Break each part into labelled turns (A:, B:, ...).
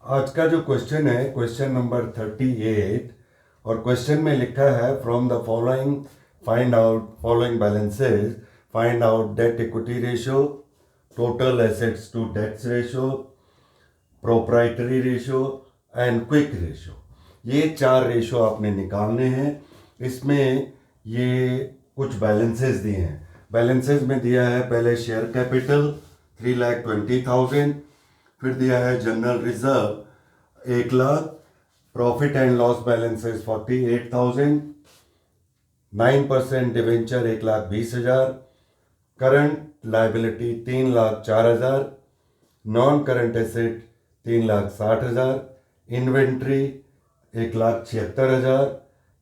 A: आज का जो क्वेश्चन है क्वेश्चन नंबर 38 और क्वेश्चन में लिखा है from the following find out following balances find out debt equity ratio, total assets to debts ratio, proprietary ratio and quick ratio. ये 4 रेशियो आपने निकालने हैं। इसमें ये कुछ बैलेंसेस दिए हैं। बैलेंसेस में दिया है पहले शेयर कैपिटल 3,20,000, फिर दिया है general reserve 1,00,000, profit and loss balances 48,000, 9% debenture 1,20,000, current liability 3,04,000, non current asset 3,60,000, inventory 1,76,000,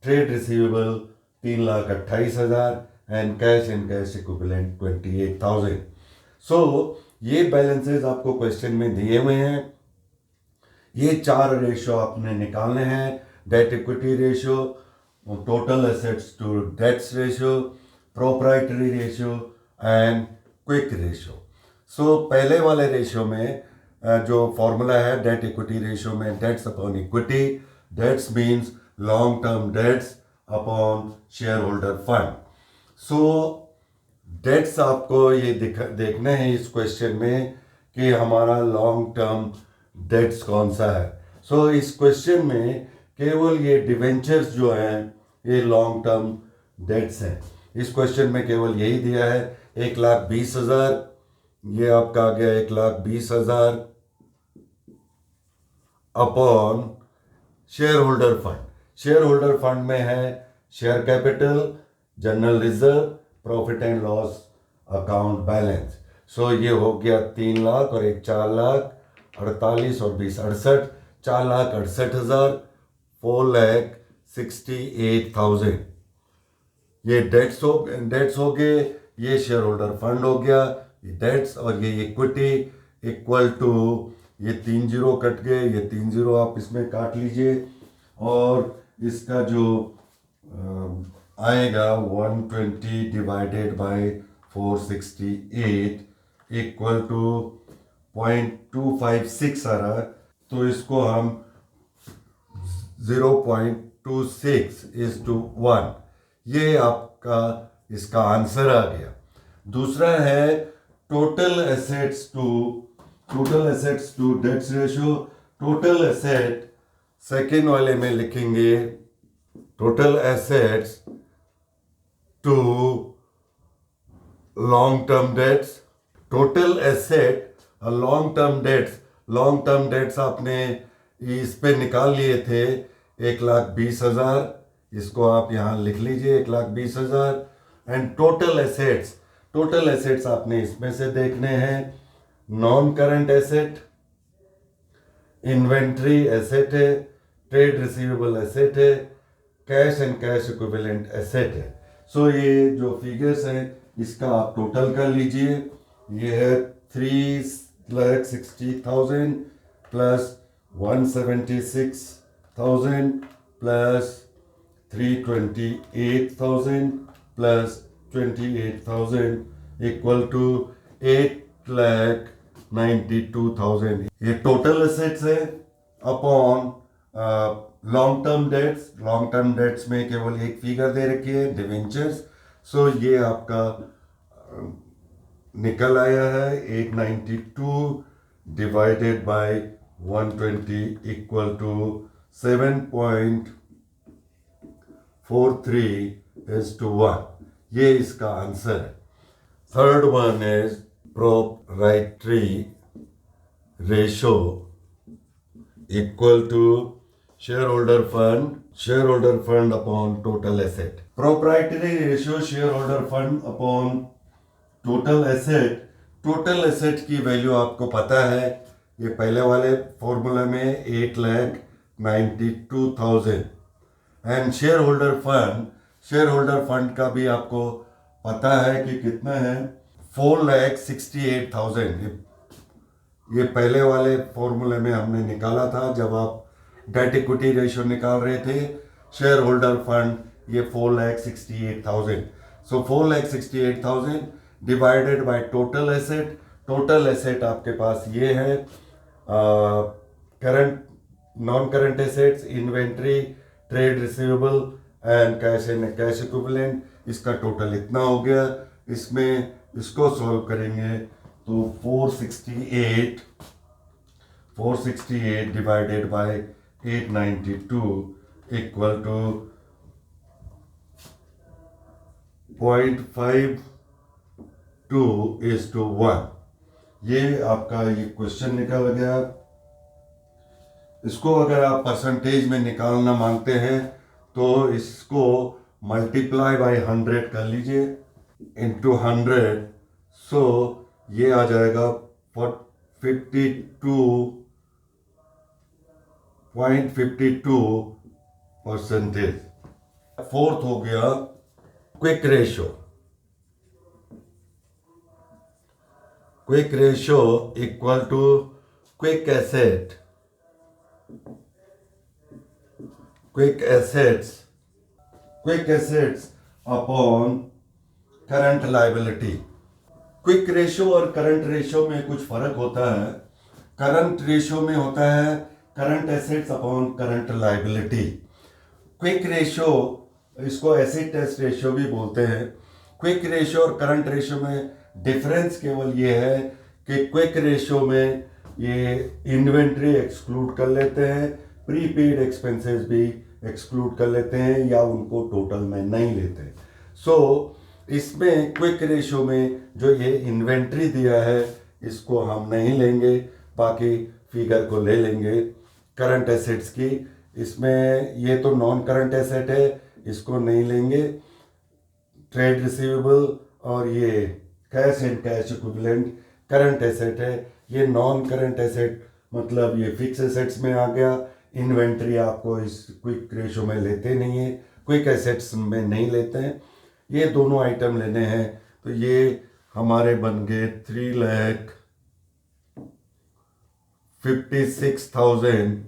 A: trade receivable 3,28,000 and cash and cash equivalent 28,000। सो ये बैलेंसेस आपको क्वेश्चन में दिए हुए हैं। ये 4 रेशियो आपने निकालने हैं। Debt equity ratio, total assets to debts ratio, proprietary ratio and quick ratio. So पहले वाले रेशियो में जो फॉर्मूला है डेट इक्विटी रेशियो में debts upon equity, debts means long term debts upon share holder fund. So debts आपको ये देखना है इस क्वेश्चन में कि हमारा लॉन्ग टर्म डेट्स कौन सा है। सो इस क्वेश्चन में केवल ये डिवेंचर्स जो हैं ये लॉन्ग टर्म डेट्स हैं। इस क्वेश्चन में केवल यही दिया है 1,20,000, ये आपका आ गया 1,20,000 upon share holder fund. Share holder fund में है share capital, general reserve, profit and loss account balance. So ये हो गया 3 लाख और एक 4 लाख, 48 और 20 68, 4,68,000, 4,68,000। ये डेट्स हो गए, ये शेयर होल्डर फंड हो गया, ये डेट्स और ये इक्विटी इक्वल टू, ये 3 जीरो कट गए, ये 3 जीरो आप इसमें काट लीजिए और इसका जो आएगा 120 डिवाइडेड बाय 468 इक्वल टू 0.256 आ रहा है। तो इसको हम 0.26:1, ये आपका इसका आंसर आ गया। दूसरा है total assets to debts ratio. Total asset second वाले में लिखेंगे total assets to long term debts. Total asset long term debts आपने इस पे निकाल लिए थे 1,20,000, इसको आप यहाँ लिख लीजिए 1,20,000। एंड टोटल एसेट्स आपने इसमें से देखने हैं non current asset, inventory asset है, ट्रेड रिसीवेबल एसेट है, cash and cash equivalent asset है। सो ये जो फिगर्स हैं इसका आप टोटल कर लीजिए। ये है 3,60,000 plus 176,000 plus 328,000 plus 28,000 equal to 8,92,000। ये टोटल एसेट्स है अपॉन लॉन्ग टर्म डेट्स में केवल एक फिगर दे रखी है डिवेंचर्स। सो ये आपका निकल आया है 892 डिवाइडेड बाय 120 इक्वल टू 7.43:1। ये इसका आंसर है। Third one is proprietary ratio equal to share holder fund upon total asset. Proprietary ratio share holder fund upon total asset की वैल्यू आपको पता है, ये पहले वाले फॉर्मूला में 8,92,000 एंड शेयर होल्डर फंड का भी आपको पता है कि कितना है 4,68,000। ये पहले वाले फॉर्मूले में हमने निकाला था जब आप डेट इक्विटी रेशियो निकाल रहे थे। शेयर होल्डर फंड ये 4,68,000। सो 4,68,000 डिवाइडेड बाय टोटल एसेट आपके पास ये है current non current assets, inventory, trade receivable and cash and cash equivalent, इसका टोटल इतना हो गया। इसमें इसको सॉल्व करेंगे तो 468 डिवाइडेड बाय 892 इक्वल टू 0.52:1। ये आपका ये क्वेश्चन निकल गया। इसको अगर आप परसेंटेज में निकालना मांगते हैं तो इसको मल्टीप्लाई बाय 100 कर लीजिए इंटू 100। सो ये आ जाएगा 52.52%। फोर्थ हो गया quick ratio. Quick ratio equal to quick asset, quick assets upon current liability. Quick ratio और करंट रेशो में कुछ फर्क होता है। करंट रेशो में होता है current assets upon current liability. Quick ratio, इसको एसिड टेस्ट रेशो भी बोलते हैं। क्विक रेशो और करंट रेशो में डिफरेंस केवल ये है कि क्विक रेशो में ये इन्वेंट्री एक्सक्लूड कर लेते हैं, प्रीपेड एक्सपेंसेस भी एक्सक्लूड कर लेते हैं या उनको टोटल में नहीं लेते। सो इसमें क्विक रेशो में जो ये इन्वेंट्री दिया है इसको हम नहीं लेंगे, बाकी फिगर को ले लेंगे करंट एसेट्स की। इसमें ये तो नॉन करंट एसेट है, इसको नहीं लेंगे। ट्रेड रिसीवेबल और ये cash and cash equivalent current asset है। ये नॉन करंट एसेट मतलब ये फिक्स एसेट्स में आ गया। इन्वेंट्री आपको इस क्विक रेशो में लेते नहीं है, क्विक एसेट्स में नहीं लेते हैं। ये दोनों आइटम लेने हैं तो ये हमारे बन गए 3,56,000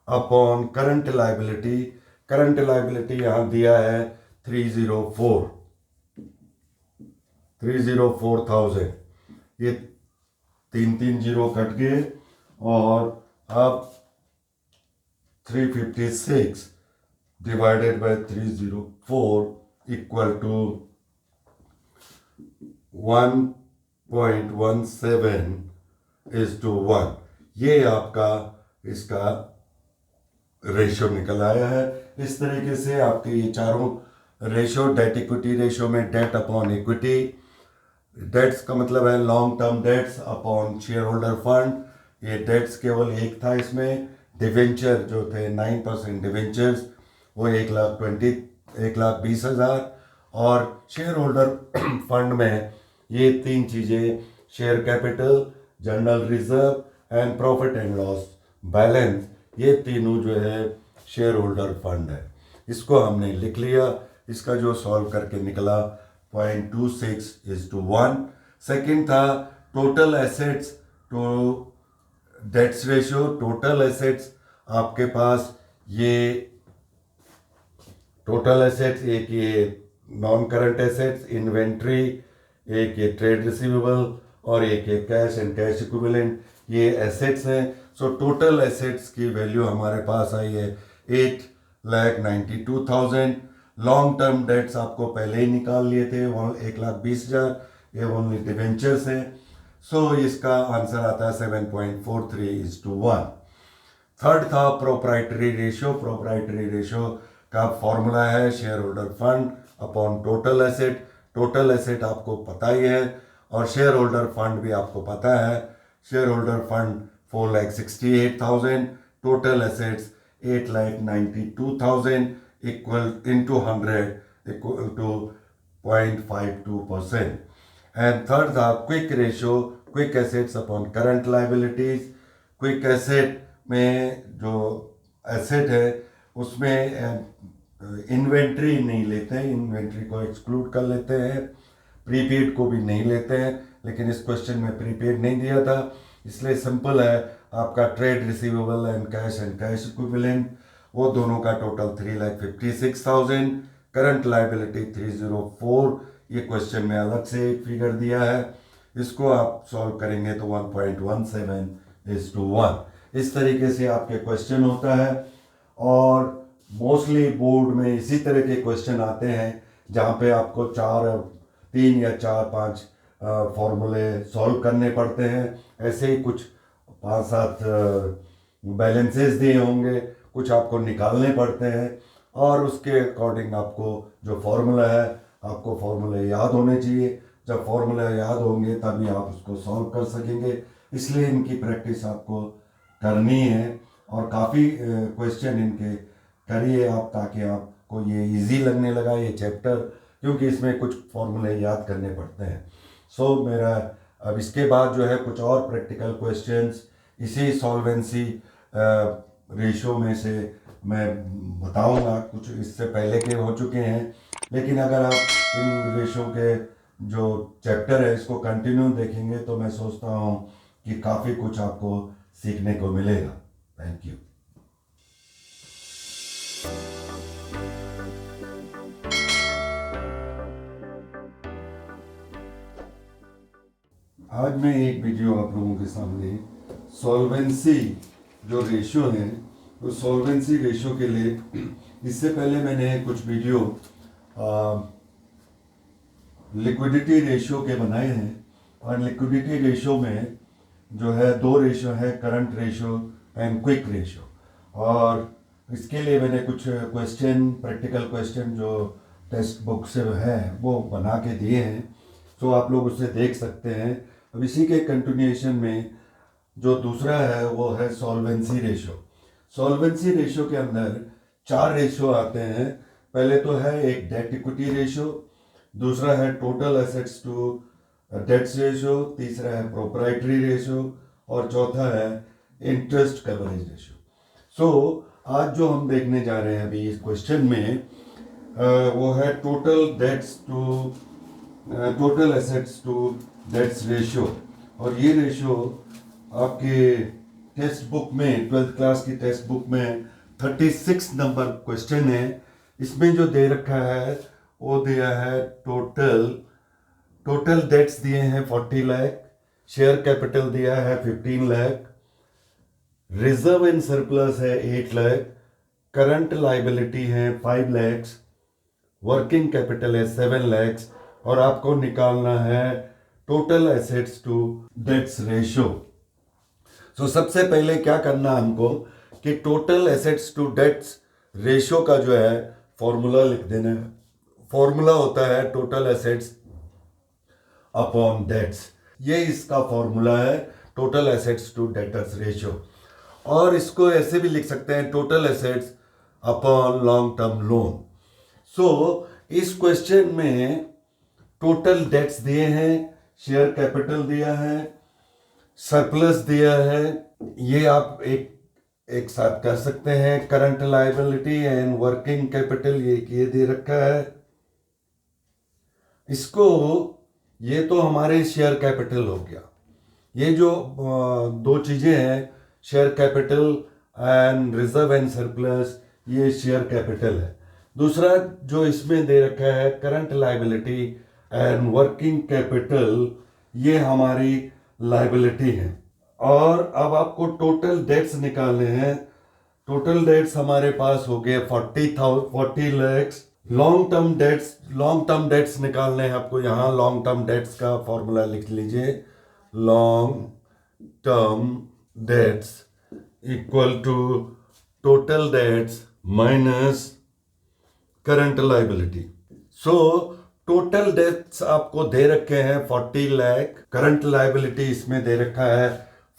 A: upon current liability. Current liability यहाँ दिया है 304,000। ये 3 जीरो कट गए और अब 356 डिवाइडेड बाय 304 इक्वल टू 1.17:1। ये आपका इसका रेशो निकल आया है। इस तरीके से आपके ये चारों रेशो, डेट इक्विटी रेशो में डेट अपॉन इक्विटी, डेट्स का मतलब है long term debts upon share holder fund. ये डेट्स केवल एक था इसमें। डिवेंचर जो थे 9% डिवेंचर्स वो 1,20,000 और शेयर होल्डर फंड में ये तीन चीज़ें, share capital, general reserve and profit and loss balance, ये तीनों जो है शेयर होल्डर फंड है। इसको हमने लिख लिया। इसका जो सॉल्व करके निकला 0.26:1। सेकंड था total assets to debts ratio. Total assets आपके पास ये टोटल एसेट्स, एक ये नॉन करंट एसेट्स इन्वेंट्री, एक ये ट्रेड रिसीवेबल और एक ये कैश एंड कैश इक्विवेलेंट, ये एसेट्स हैं। सो टोटल एसेट्स की वैल्यू हमारे पास आई है 8,92,000। लॉन्ग टर्म डेट्स आपको पहले ही निकाल लिए थे, वो 1,20,000, ये ओनली डिवेंचर्स हैं। सो इसका आंसर आता है 7.43:1। थर्ड था प्रोप्राइटरी रेशो। प्रोप्राइटरी रेशो का फॉर्मूला है share holder fund upon total asset. Total asset आपको पता ही है और शेयर होल्डर फंड भी आपको पता है। Share holder fund 4,68,000, total assets 8,92,000 equal into 100 equal to 0.52%। And third था quick ratio, quick assets upon current liabilities. Quick asset में जो एसेट है उसमें इन्वेंट्री नहीं लेते हैं, इन्वेंट्री को एक्सक्लूड कर लेते हैं, प्रीपेड को भी नहीं लेते हैं। लेकिन इस क्वेश्चन में प्रीपेड नहीं दिया था, इसलिए सिंपल है आपका trade receivable and cash equivalent, वो दोनों का टोटल 3,56,000, करंट लायबिलिटी 304। ये क्वेश्चन में अलग से एक फिगर दिया है, इसको आप सॉल्व करेंगे तो 1.17 1:1। इस तरीके से आपके क्वेश्चन होता है और मोस्टली बोर्ड में इसी तरह के क्वेश्चन आते हैं जहाँ पे आपको 3 या 4-5 फॉर्मूले सॉल्व करने पड़ते हैं। ऐसे ही कुछ 5-7 बैलेंसेस दिए होंगे, कुछ आपको निकालने पड़ते हैं और उसके अकॉर्डिंग आपको जो फॉर्मूला है, आपको फॉर्मूले याद होने चाहिए। जब फॉर्मूला याद होंगे तभी आप उसको सॉल्व कर सकेंगे। इसलिए इनकी प्रैक्टिस आपको करनी है और काफ़ी क्वेश्चन इनके करिए आप, ताकि आपको ये इजी लगने लगा ये चैप्टर, क्योंकि इसमें कुछ फॉर्मूले याद करने पड़ते हैं। मेरा अब इसके बाद जो है कुछ और प्रैक्टिकल क्वेश्चंस इसी सॉल्वेंसी रेशो में से मैं बताऊंगा। कुछ इससे पहले के हो चुके हैं, लेकिन अगर आप इन रेशो के जो चैप्टर है इसको कंटिन्यू देखेंगे तो मैं सोचता हूँ कि काफ़ी कुछ आपको सीखने को मिलेगा। Thank you. आज मैं एक वीडियो आप लोगों के सामने सॉल्वेंसी जो रेशियो है, तो सॉल्वेंसी रेशियो के लिए इससे पहले मैंने कुछ वीडियो लिक्विडिटी रेशियो के बनाए हैं। और लिक्विडिटी रेशियो में जो है 2 रेशियो है, current ratio and quick ratio. और इसके लिए मैंने कुछ क्वेश्चन, प्रैक्टिकल क्वेश्चन जो टेक्स्ट बुक से है वो बना के दिए हैं, तो आप लोग उसे देख सकते हैं। अब इसी के कंटिन्यूएशन में जो दूसरा है वो है सॉल्वेंसी रेशियो। सॉल्वेंसी रेशियो के अंदर 4 रेशियो आते हैं। पहले तो है एक डेट इक्विटी रेशियो, दूसरा है total assets to debts ratio, तीसरा है प्रोप्राइटरी रेशियो और चौथा है इंटरेस्ट कवरेज रेशियो। आज जो हम देखने जा रहे हैं अभी इस क्वेश्चन में वो है total assets to debts ratio. और ये रेशियो आपके टेक्स्ट बुक में, 12th क्लास की टेक्स्ट बुक में 36 नंबर क्वेश्चन है। इसमें जो दे रखा है वो दिया है टोटल डेट्स दिए हैं 40 लाख, शेयर कैपिटल दिया है 15 लाख, रिजर्व एंड सरप्लस है 8 लाख, करंट लाइबिलिटी है 5 लाख, वर्किंग कैपिटल है 7 लाख और आपको निकालना है total assets to debts ratio. सबसे पहले क्या करना हमको कि total assets to debts ratio का जो है फॉर्मूला लिख देना है। फॉर्मूला होता है टोटल एसेट्स अपॉन डेट्स। ये इसका फॉर्मूला है total assets to debtors ratio. और इसको ऐसे भी लिख सकते हैं total assets upon long term loan. इस क्वेश्चन में टोटल डेट्स दिए हैं, शेयर कैपिटल दिया है, सरप्लस दिया है, ये आप एक साथ कर सकते हैं। Current liability and working capital ये दे रखा है। इसको ये तो हमारे शेयर कैपिटल हो गया। ये जो 2 चीजें हैं, share capital and reserve and surplus, ये शेयर कैपिटल है। दूसरा जो इसमें दे रखा है current liability and working capital, ये हमारी लायबिलिटी है। और अब आपको टोटल डेट्स निकालने हैं। टोटल डेट्स हमारे पास हो गए 40 लाख। लॉन्ग टर्म डेट्स निकालने हैं आपको। यहाँ लॉन्ग टर्म डेट्स का फॉर्मूला लिख लीजिए। Long term debts equal to total debts minus current liability. Total debts आपको दे रखे हैं 40 लाख, करंट लायबिलिटी इसमें दे रखा है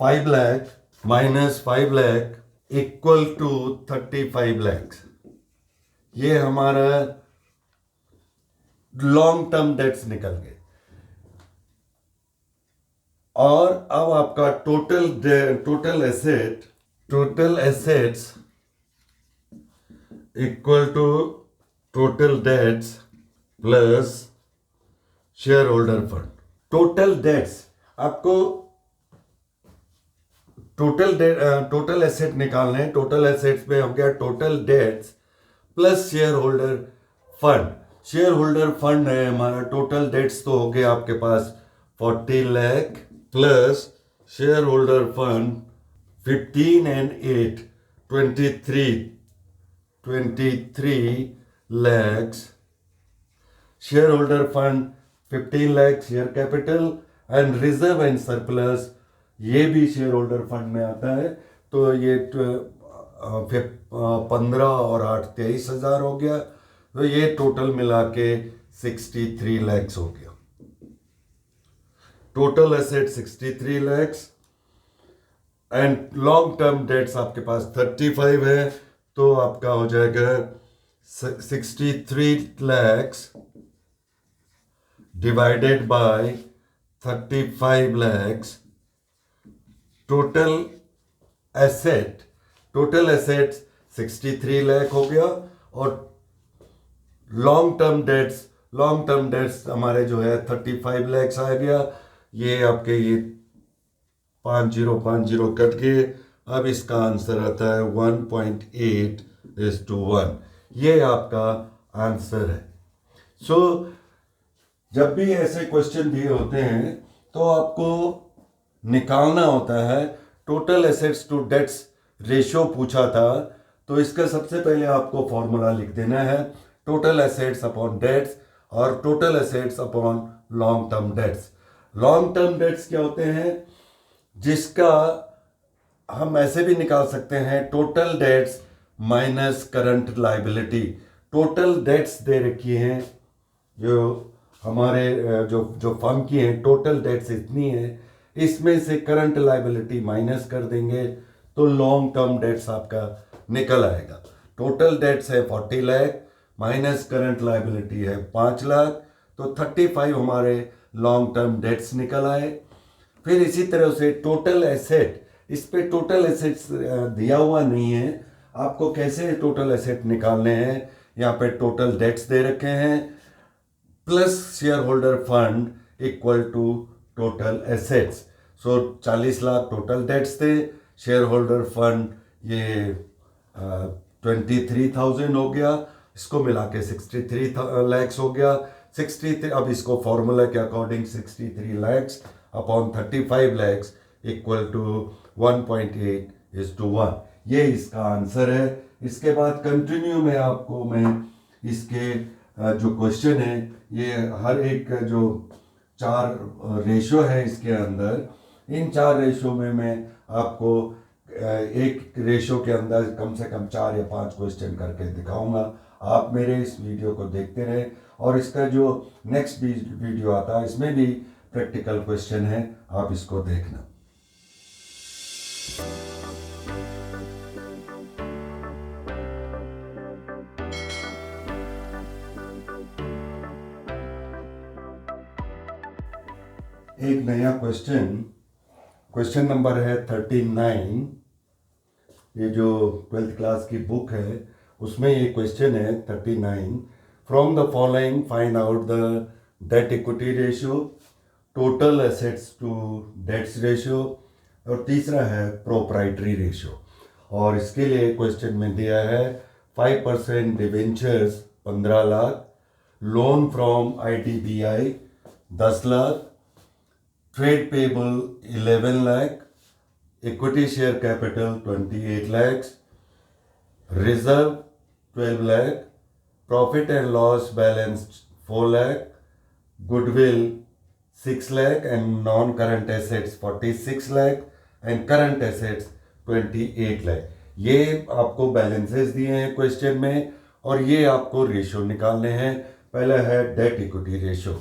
A: 5 lakh minus 5 lakh equal to 35 lakh. ये हमारा लॉन्ग टर्म डेट्स निकल गए। और अब आपका total assets equal to total debts plus share holder fund. Total debts आपको टोटल एसेट निकालने हैं। टोटल एसेट्स में हो गया total debts plus share holder fund. Share holder fund है हमारा। टोटल डेट्स तो हो गया आपके पास 40 lakh plus share holder fund 15 and 8, 23 lakhs. Shareholder fund 15 lakh share capital and reserve and surplus, ये भी शेयर होल्डर फंड में आता है। तो ये 15 और 8 23,000 हो गया। तो ये टोटल मिला के 63 लैक्स हो गया। Total asset 63 lakhs and long term debts आपके पास 35 है। तो आपका हो जाएगा 63 lakhs divided by 35 lakhs. Total asset 63 lakh हो गया। और लॉन्ग टर्म डेट्स हमारे जो है 35 लैक्स आ गया। ये आपके ये 5050 कट गए। अब इसका आंसर आता है 1.8:1। ये आपका आंसर है। सो जब भी ऐसे क्वेश्चन दिए होते हैं तो आपको निकालना होता है। Total assets to debts ratio पूछा था, तो इसका सबसे पहले आपको फॉर्मूला लिख देना है, टोटल एसेट्स अपॉन डेट्स और total assets upon long term debts. Long term dates क्या होते हैं, जिसका हम ऐसे भी निकाल सकते हैं, total debts minus current liability. Total debts दे रखी हैं जो हमारे जो फर्म की है, टोटल डेट्स इतनी है, इसमें से करंट लाइबिलिटी माइनस कर देंगे तो लॉन्ग टर्म डेट्स आपका निकल आएगा। टोटल डेट्स है 40 लाख माइनस करंट लाइबिलिटी है 5 लाख, तो 35 हमारे लॉन्ग टर्म डेट्स निकल आए। फिर इसी तरह से टोटल एसेट, इस पे टोटल एसेट्स दिया हुआ नहीं है, आपको कैसे टोटल एसेट निकालने हैं। यहाँ पे टोटल डेट्स दे रखे हैं plus share holder fund equal to total assets. So 40 lakh total debts थे, शेयर होल्डर फंड ये 23,000 हो गया, इसको मिला के 63 लैक्स हो गया। 63, अब इसको फॉर्मूला के according 63 lakhs upon 35 lakhs equal to 1.8:1। ये इसका आंसर है। इसके बाद कंटिन्यू में आपको मैं इसके जो क्वेश्चन है, ये हर एक जो 4 रेशो है इसके अंदर, इन 4 रेशो में मैं आपको एक रेशो के अंदर कम से कम 4 या 5 क्वेश्चन करके दिखाऊंगा। आप मेरे इस वीडियो को देखते रहे और इसका जो नेक्स्ट वीडियो आता है इसमें भी प्रैक्टिकल क्वेश्चन है, आप इसको देखना। एक नया क्वेश्चन नंबर है 39। ये जो 12th क्लास की बुक है उसमें ये क्वेश्चन है 39। From the following find out the debt equity ratio, total assets to debts ratio, और तीसरा है प्रोप्राइटरी रेशियो। और इसके लिए क्वेश्चन में दिया है 5% debentures 15 lakh, loan from IDBI 10 lakh, trade payable 11 lakh, equity share capital 28 lakhs, reserve 12 lakh, profit and loss balance 4 lakh, goodwill 6 lakh and non current assets 46 lakh and current assets 28 lakh। ये आपको balances दिए हैं क्वेश्चन में और ये आपको रेशियो निकालने हैं। पहला है डेट इक्विटी रेशियो।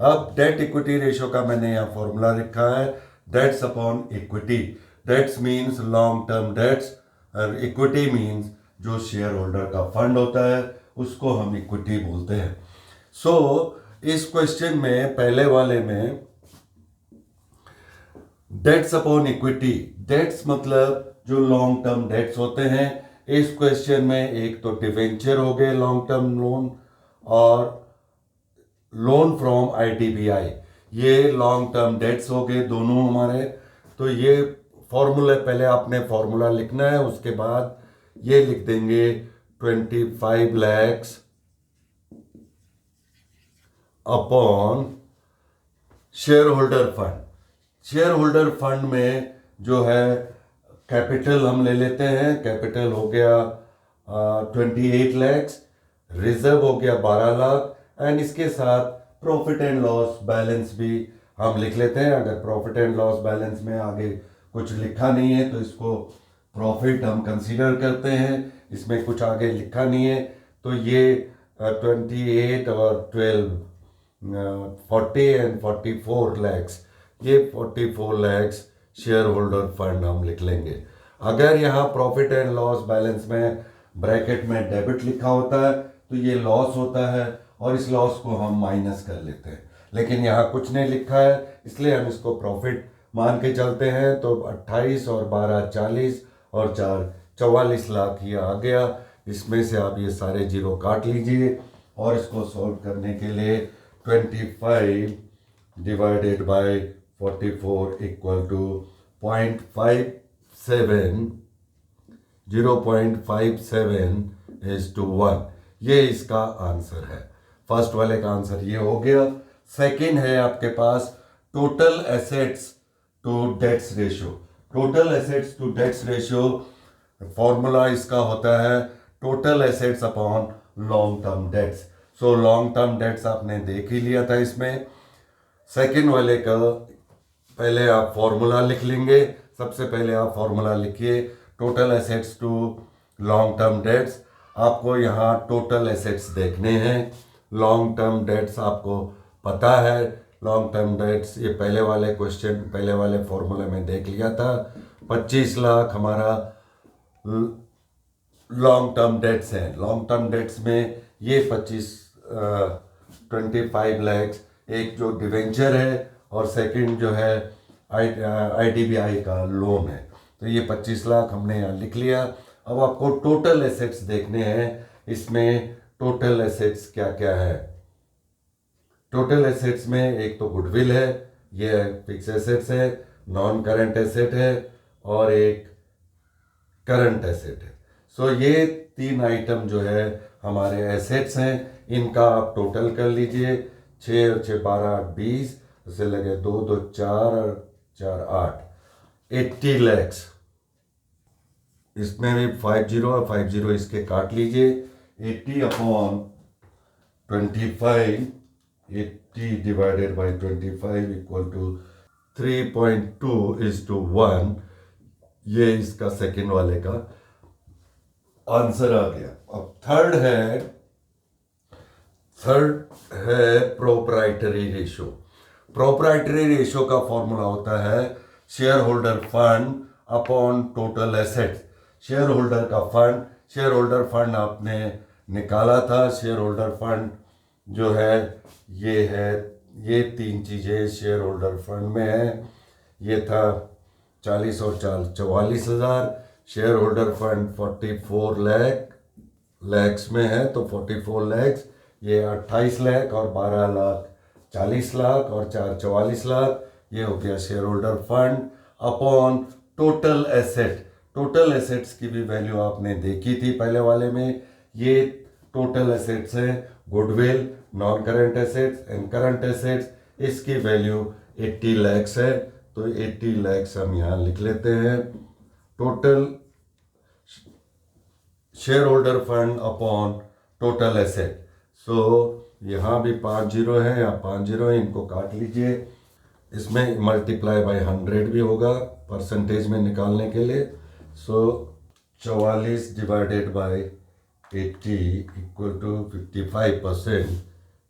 A: अब डेट इक्विटी रेशियो का मैंने यहाँ फॉर्मूला रखा है, debts upon equity. Debts means long term debts और इक्विटी मीन्स जो शेयर होल्डर का फंड होता है उसको हम इक्विटी बोलते हैं। सो इस क्वेश्चन में पहले वाले में डेट्स अपॉन इक्विटी, डेट्स मतलब जो लॉन्ग टर्म डेट्स होते हैं। इस क्वेश्चन में एक तो डिवेंचर हो गए लॉन्ग टर्म लोन और लोन फ्रॉम IDBI, ये लॉन्ग टर्म डेट्स हो गए दोनों हमारे। तो ये फॉर्मूला पहले आपने फॉर्मूला लिखना है, उसके बाद ये लिख देंगे 25 lakhs upon share holder fund. Share holder fund में जो है कैपिटल हम ले लेते हैं। कैपिटल हो गया 28 लैक्स, रिजर्व हो गया 12 लाख, एंड इसके साथ प्रॉफिट एंड लॉस बैलेंस भी हम लिख लेते हैं। अगर प्रॉफिट एंड लॉस बैलेंस में आगे कुछ लिखा नहीं है तो इसको प्रॉफिट हम कंसीडर करते हैं, इसमें कुछ आगे लिखा नहीं है तो ये 28 और 12 40 एंड 44 लैक्स, ये 44 लैक्स शेयर होल्डर फंड हम लिख लेंगे। अगर यहाँ प्रॉफिट एंड लॉस बैलेंस में ब्रैकेट में डेबिट लिखा होता है तो ये लॉस होता है और इस लॉस को हम माइनस कर लेते हैं, लेकिन यहाँ कुछ नहीं लिखा है इसलिए हम इसको प्रॉफिट मान के चलते हैं। तो 28 और 12 40 और 4 44 लाख ये आ गया। इसमें से आप ये सारे जीरो काट लीजिए और इसको सॉल्व करने के लिए 25 divided by 44 equal to 0.57, 0.57 is to 1। ये इसका आंसर है। फर्स्ट वाले का आंसर ये हो गया। सेकंड है आपके पास total assets to debts ratio. Total assets to debts ratio formula इसका होता है total assets upon long term debts. So long term debts आपने देख ही लिया था इसमें। सेकंड वाले का पहले आप फॉर्मूला लिख लेंगे। सबसे पहले आप फॉर्मूला लिखिए total assets to long term debts. आपको यहाँ टोटल एसेट्स देखने हैं। लॉन्ग टर्म डेट्स आपको पता है, लॉन्ग टर्म डेट्स ये पहले वाले क्वेश्चन पहले वाले फॉर्मूले में देख लिया था। 25 लाख हमारा लॉन्ग टर्म डेट्स हैं। लॉन्ग टर्म डेट्स में ये 25 लैक्स एक जो डिवेंचर है और सेकंड जो है IDBI का लोन है। तो ये 25 लाख हमने यहाँ लिख लिया। अब आपको टोटल एसेट्स देखने हैं। इसमें टोटल एसेट्स क्या क्या है। टोटल एसेट्स में एक तो गुडविल है, ये फिक्स एसेट्स है, नॉन करंट एसेट है और एक करंट एसेट है। सो ये तीन आइटम जो है हमारे एसेट्स हैं, इनका आप टोटल कर लीजिए। 6 और 6 12 8 20, उसे लगे 2 2 4 और 4 8, 80 लैक्स। इसमें भी 50 और 50 इसके काट लीजिए। 80 upon 25, 80 divided by 25 equal to 3.2 is to 1। ये इसका सेकंड वाले का आंसर आ गया। अब थर्ड है प्रोप्राइटरी रेशियो। प्रोप्राइटरी रेशियो का फॉर्मूला होता है share holder fund upon total assets. Share holder fund आपने निकाला था। शेयर होल्डर फंड जो है ये तीन चीज़ें शेयर होल्डर फंड में है। ये था 40 और 44 हज़ार। शेयर होल्डर फंड 44 लैक्स में है तो 44 लैक्स, ये 28 लाख और 12 लाख 40 लाख और 4 44 लाख। ये हो गया share holder fund upon total asset. Total assets की भी वैल्यू आपने देखी थी पहले वाले में। ये टोटल एसेट्स है goodwill, non current assets and current assets. इसकी वैल्यू 80 लैक्स है तो 80 लैक्स हम यहाँ लिख लेते हैं। Total share holder fund upon total asset. So यहाँ भी 5 जीरो है, यहाँ 5 जीरो है, इनको काट लीजिए। इसमें मल्टीप्लाई बाय 100 भी होगा परसेंटेज में निकालने के लिए। सो 44 डिवाइडेड बाय 80 इक्वल टू 55%,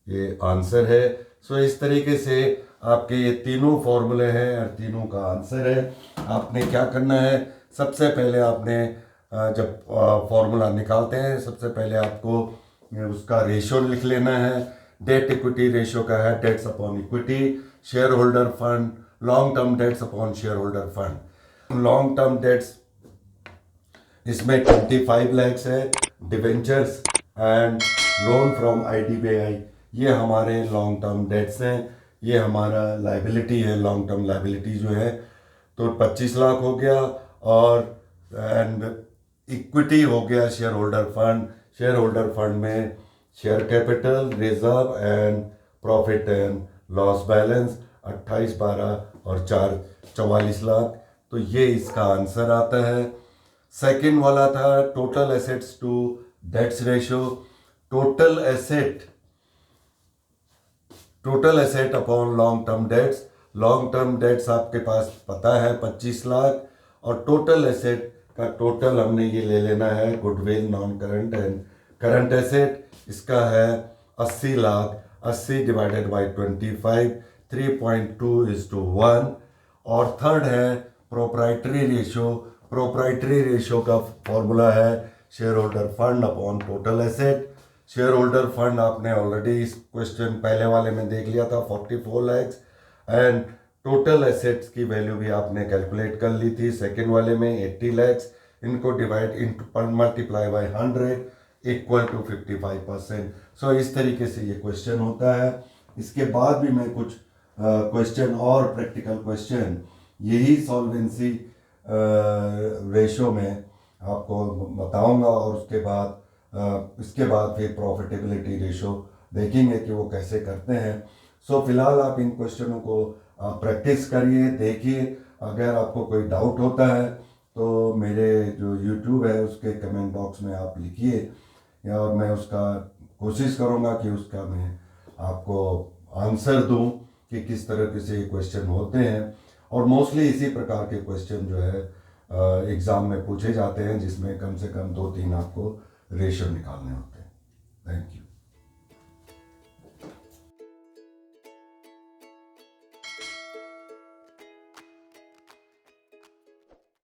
A: ये आंसर है। सो इस तरीके से आपके ये तीनों फॉर्मूले हैं और तीनों का आंसर है। आपने क्या करना है, सबसे पहले आपने जब फॉर्मूला निकालते हैं सबसे पहले आपको उसका रेशियो लिख लेना है। डेट इक्विटी रेशियो का है debts upon equity. Share holder fund long term debts upon share holder fund. Long term debts इसमें 25 लैक्स है। Debentures and loan from IDBI ये हमारे लॉन्ग टर्म डेट्स हैं। ये हमारा लाइबिलिटी है, लॉन्ग टर्म लाइबिलिटी जो है तो 25 लाख हो गया। और एंड इक्विटी हो गया share holder fund. Share holder fund में share capital, reserve and profit and loss balance 28 12 और 4 44 लाख। तो ये इसका आंसर आता है। सेकंड वाला था total assets to debts ratio. Total asset upon long term debts. Long term debts आपके पास पता है 25 लाख, और टोटल एसेट का टोटल हमने ये ले लेना है goodwill, non current and current asset. इसका है 80 लाख। 80 divided by 25, 3.2:1। और थर्ड है प्रोप्राइटरी रेशियो। प्रोप्राइटरी रेशियो का फॉर्मूला है share holder fund upon total asset. Share holder fund आपने ऑलरेडी इस क्वेश्चन पहले वाले में देख लिया था 44 लैक्स, एंड टोटल एसेट्स की वैल्यू भी आपने कैलकुलेट कर ली थी सेकेंड वाले में 80 लैक्स। इनको divide into multiply by 100 equal to 55%। So इस तरीके से ये क्वेश्चन होता है। इसके बाद भी मैं कुछ क्वेश्चन और प्रैक्टिकल क्वेश्चन यही सॉल्वेंसी रेशो में आपको बताऊंगा, और इसके बाद फिर प्रॉफिटेबिलिटी रेशो देखेंगे कि वो कैसे करते हैं। सो फिलहाल आप इन क्वेश्चनों को आप प्रैक्टिस करिए, देखिए। अगर आपको कोई डाउट होता है तो मेरे जो यूट्यूब है उसके कमेंट बॉक्स में आप लिखिए, और मैं उसका कोशिश करूँगा कि उसका मैं आपको आंसर दूं कि किस तरह से क्वेश्चन होते हैं। और मोस्टली इसी प्रकार के क्वेश्चन जो है एग्ज़ाम में पूछे जाते हैं, जिसमें कम से कम 2-3 आपको रेशियो निकालने होते हैं। Thank you.